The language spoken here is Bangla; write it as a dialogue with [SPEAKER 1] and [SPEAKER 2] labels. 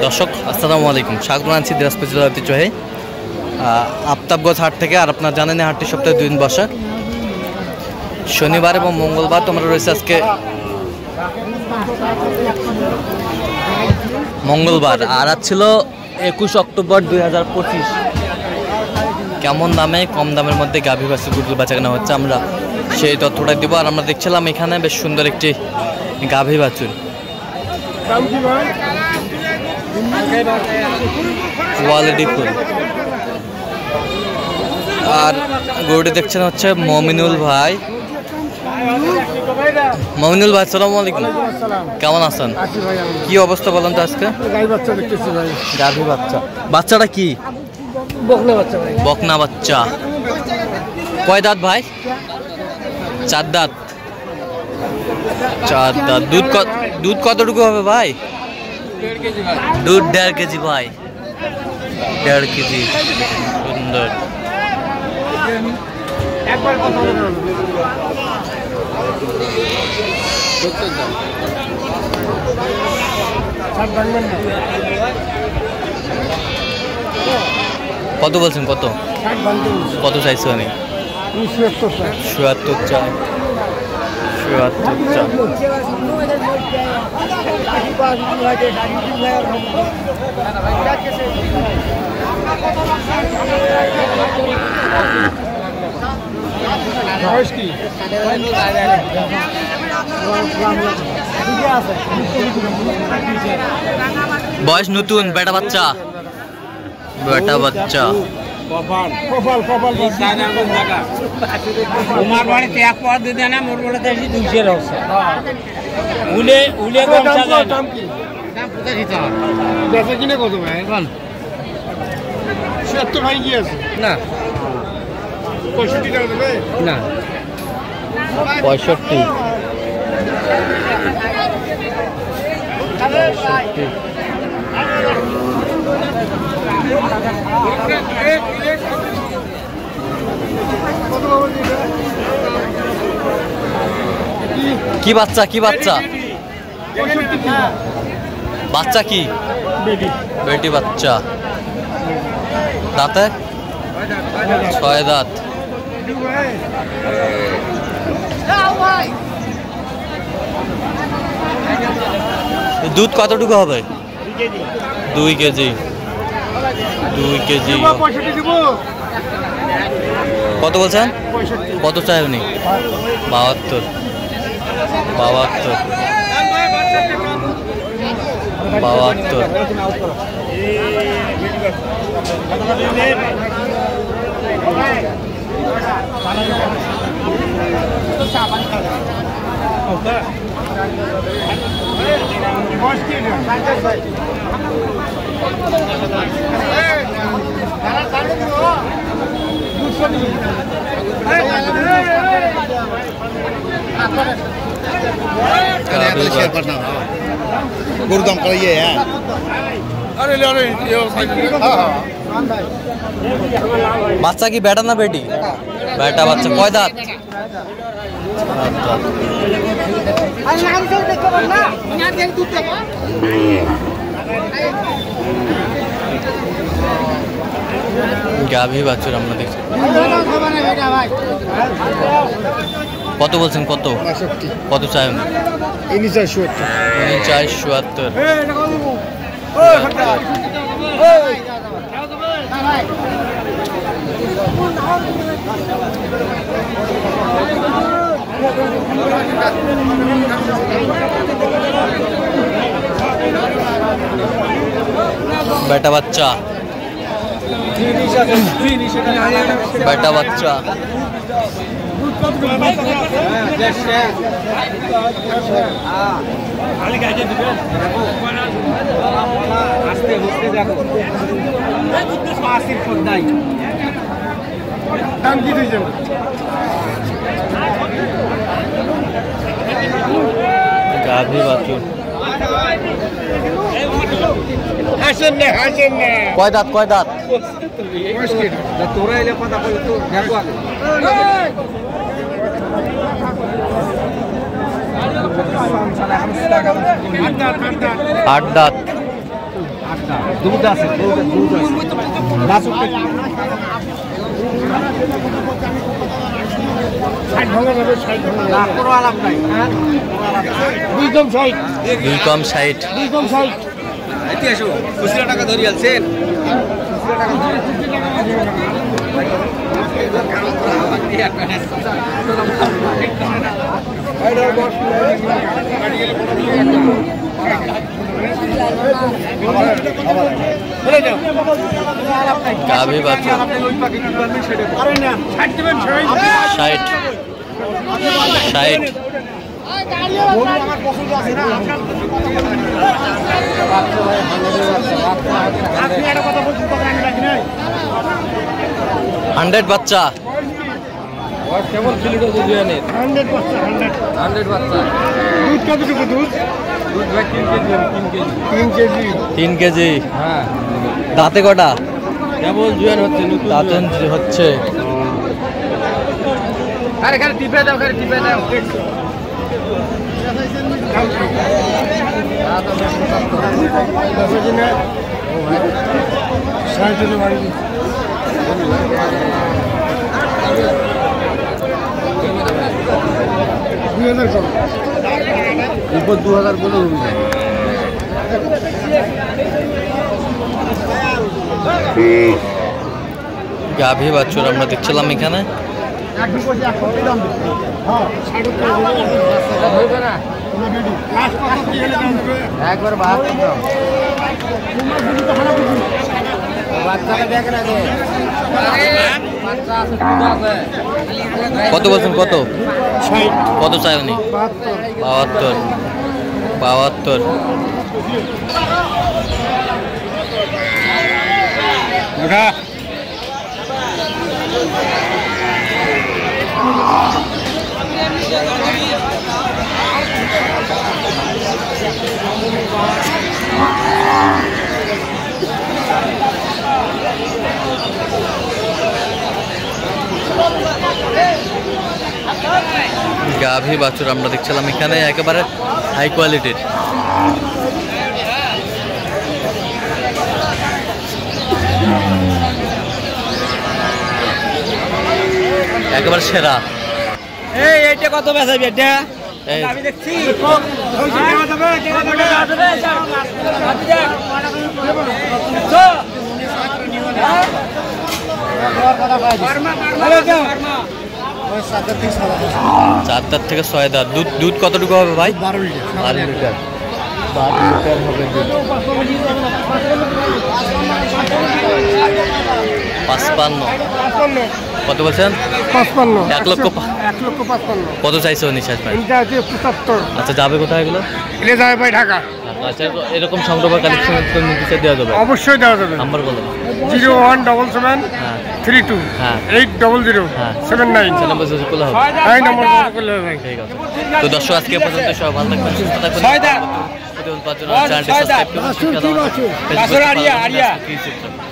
[SPEAKER 1] দর্শক আসসালামু আলাইকুম, স্বাগত জানাচ্ছি দিনাজপুর জেলার ঐতিহ্যবাহী আফতাবগঞ্জ হাট থেকে। আর আপনারা জানেন হাটটি সপ্তাহে 2 দিন বসে, শনিবার এবং মঙ্গলবার। তোমরা রয়েছে আজকে মঙ্গলবার, আর আজ ছিল 21 অক্টোবর 2025। কেমন দামে কম দামের মধ্যে গাভী বাছুর গরুগুলো বেচাকেনা হচ্ছে আমরা সেই তথ্যটা দিব। আর আমরা দেখছিলাম এখানে বেশ সুন্দর একটি গাভী বাছুর, কোয়ালিটি ফুল। আর গরুটি দেখছেন হচ্ছে মমিনুল ভাই। মমিনুল ভাই আসসালামু আলাইকুম, কেমন আছেন? কি অবস্থা বলেন তো আজকে? গাভী বাচ্চা। বাচ্চাটা কি? বকনা বাচ্চা। কয় দাঁত ভাই? 4 দাঁত। 4 দাঁত। দুধ কতটুকু হবে ভাই? দুধ 1.5 কেজি ভাই, 1.5 কেজি। সুন্দর। কত বলছেন? কত কত চাইছো? আমি 77 চাই। 77 চাই। বয়স নতুন, বেটা বাচ্চা। বেটা বাচ্চা।
[SPEAKER 2] তোমার বাড়িতে 1 পর দিতে না, মোর বাড়িতে 200 হচ্ছে। কিনে কত ভাই? 76 ভাই কি আছে? না 65 টাকা দেবে না।
[SPEAKER 1] 65। কি বাচ্চা? কি বাচ্চা? বাচ্চা কি? বেটি বাচ্চা। দাঁতে 6 দাঁত। দুধ কতটুকু হবে? 2 কেজি। 2 কেজি। কত বলছেন? কত চাই উনি? 72। 72। 72।
[SPEAKER 3] गुरुदाम करिए यार।
[SPEAKER 1] বাচ্চা কি বেটা না বেটি? বেটা বাচ্চা। কয় দাঁত? গাভী বাছুর আমরা দেখছি। কত বলছেন? কত কত চাই? 77। বেটা বাচ্চা। বেটা বাচ্চা। গাভী বাছুর। কয় দাঁত? কয় দাঁত?
[SPEAKER 2] তোরা এলে কথা বলে তো দেখো।
[SPEAKER 1] 8 দাঁত।
[SPEAKER 2] দুধ আছে দুই কম 60 টাকা ধরি আলছেন
[SPEAKER 1] গাভী বাচ্চা 60 100 বাচ্চা
[SPEAKER 2] কেমন কিলো দুজনের 100 বাচ্চা দুধ কতটুকু দুধ ভাই 3 কেজি হ্যাঁ
[SPEAKER 1] দাঁতে কটা
[SPEAKER 2] কেবল জুয়ান হচ্ছে
[SPEAKER 1] দাঁতন হচ্ছে
[SPEAKER 2] আরে খালি টিপে দাও উপর 2000 করে
[SPEAKER 1] গাভী বাছুর আমরা দেখছিলাম এখানে
[SPEAKER 2] একবার
[SPEAKER 1] কত বলছেন কত চাই উনি 72 গাভী বাছুর আমরা দেখছিলাম এখানে একেবারে হাই কোয়ালিটির একেবারে সেরা
[SPEAKER 2] এইটা কত বেচাবি এটা আমি দেখছি
[SPEAKER 1] চার দাঁত থেকে 6 দাঁত দুধ কতটুকু হবে ভাই 12 লিটার 12 লিটার হবে দুধ 55 কত বলছেন
[SPEAKER 2] 55
[SPEAKER 1] 1 লক্ষ
[SPEAKER 2] 55
[SPEAKER 1] কত চাইছে নিশাস ভাই
[SPEAKER 2] এটা আছে 75
[SPEAKER 1] আচ্ছা যাবে কোথায় এগুলো
[SPEAKER 2] এটা যাবে ভাই ঢাকা
[SPEAKER 1] আচ্ছা এরকম সংগ্রহ কালেকশন নিতে দেওয়া যাবে
[SPEAKER 2] অবশ্যই দেওয়া যাবে
[SPEAKER 1] নাম্বার বলো
[SPEAKER 2] 0177
[SPEAKER 1] হ্যাঁ
[SPEAKER 2] 32
[SPEAKER 1] হ্যাঁ
[SPEAKER 2] 800
[SPEAKER 1] হ্যাঁ
[SPEAKER 2] 79
[SPEAKER 1] নাম্বার যোগাযোগ করলে হবে
[SPEAKER 2] এই নম্বর করলে হবে
[SPEAKER 1] ঠিক আছে তো দর্শক আজকে পর্যন্ত সবাই ভালো থাকবেন সুস্থ থাকবেন চ্যানেলটি সাবস্ক্রাইব করুন